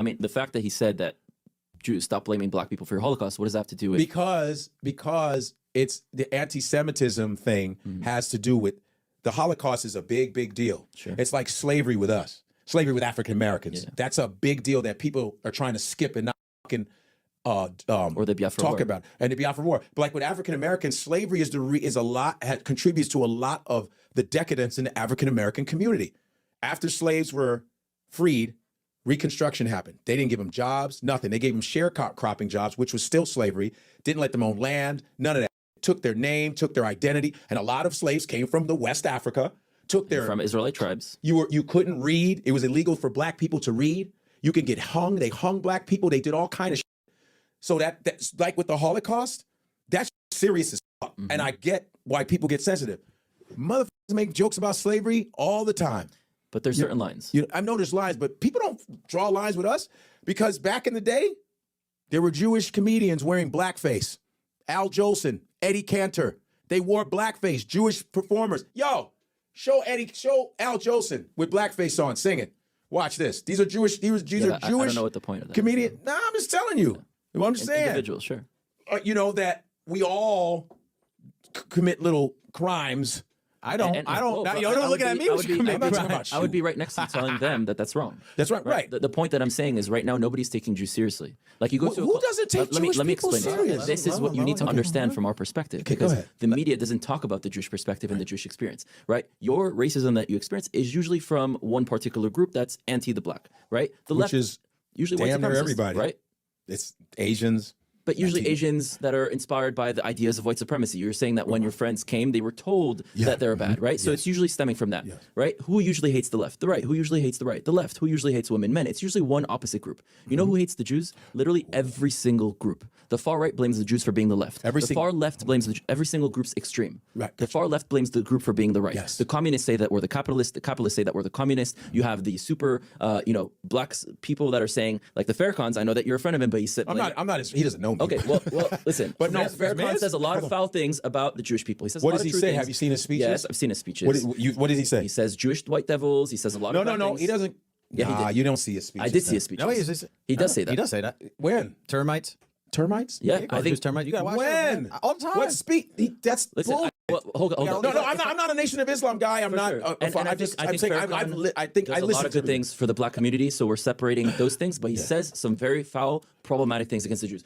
I mean, the fact that he said that Jews stop blaming black people for your Holocaust, what does that have to do with? Because it's the anti-Semitism thing has to do with the Holocaust is a big deal. Sure. It's like slavery with us, slavery with African Americans. Yeah. That's a big deal that people are trying to skip and not fucking or the Biafra talk War. about, and the Biafra War. But like with African Americans, slavery contributes to a lot of the decadence in the African American community. After slaves were freed, Reconstruction happened. They didn't give them jobs, nothing. They gave them sharecropping jobs, which was still slavery. Didn't let them own land, none of that. Took their name, took their identity, and a lot of slaves came from the West Africa. From Israelite tribes. You couldn't read. It was illegal for black people to read. You could get hung. They hung black people. They did all kind of shit. So that's like with the Holocaust, that's serious as fuck. And I get why people get sensitive. Motherfuckers make jokes about slavery all the time. But there's certain lines. I know there's lines, but people don't draw lines with us because back in the day, there were Jewish comedians wearing blackface. Al Jolson, Eddie Cantor, they wore blackface. Jewish performers. Yo, show Al Jolson with blackface on singing. Watch this. These are Jewish. These are Jewish. I don't know what the point of that comedian. Nah, I'm just telling you. You understand? Individuals, sure. You know that we all commit little crimes. I don't. Don't look at me. I would be right next to telling them that that's wrong. That's right. The point that I'm saying is right now nobody's taking Jews seriously. Like you go to who doesn't take Jewish let me people explain serious? This is what you need to understand from our perspective, because ahead. the media doesn't talk about the Jewish perspective and the Jewish experience. Right? Your racism that you experience is usually from one particular group that's anti the black. Right? The Which left is usually damn near everybody. Right? It's Asians. But usually Asians that are inspired by the ideas of white supremacy. You're saying that when your friends came, they were told that they're bad, right? So it's usually stemming from that, right? Who usually hates the left? The right. Who usually hates the right? The left. Who usually hates women? Men. It's usually one opposite group. You know who hates the Jews? Literally every single group. The far right blames the Jews for being the left. The far left blames every single group's extreme. Right. The far left blames the group for being the right. Yes. The communists say that we're the capitalists. The capitalists say that we're the communists. You have the super, blacks people that are saying, like the Farrakhan's, I know that you're a friend of him, but he said... I'm not, he doesn't know me. Okay, well, listen. But no, Farrakhan says a lot of foul things about the Jewish people. He says what a lot does he of true say? things. Have you seen his speeches? Yes, I've seen his speeches. What does he say? He says Jewish white devils. He says a lot of bad No, things. he doesn't. Yeah, he did. You don't see his speeches. I did see his speeches. No, he does say that. He does say that. When? Termites. Termites? Yeah, I think termites. You gotta watch when? that, all the time. What speak? That's Listen, bull. hold on. No, I'm not a Nation of Islam guy. I'm not. Sure. I'm just. I'm saying. I think there's I a listen lot of good things for the black community, so we're separating those things. But he says some very foul, problematic things against the Jews.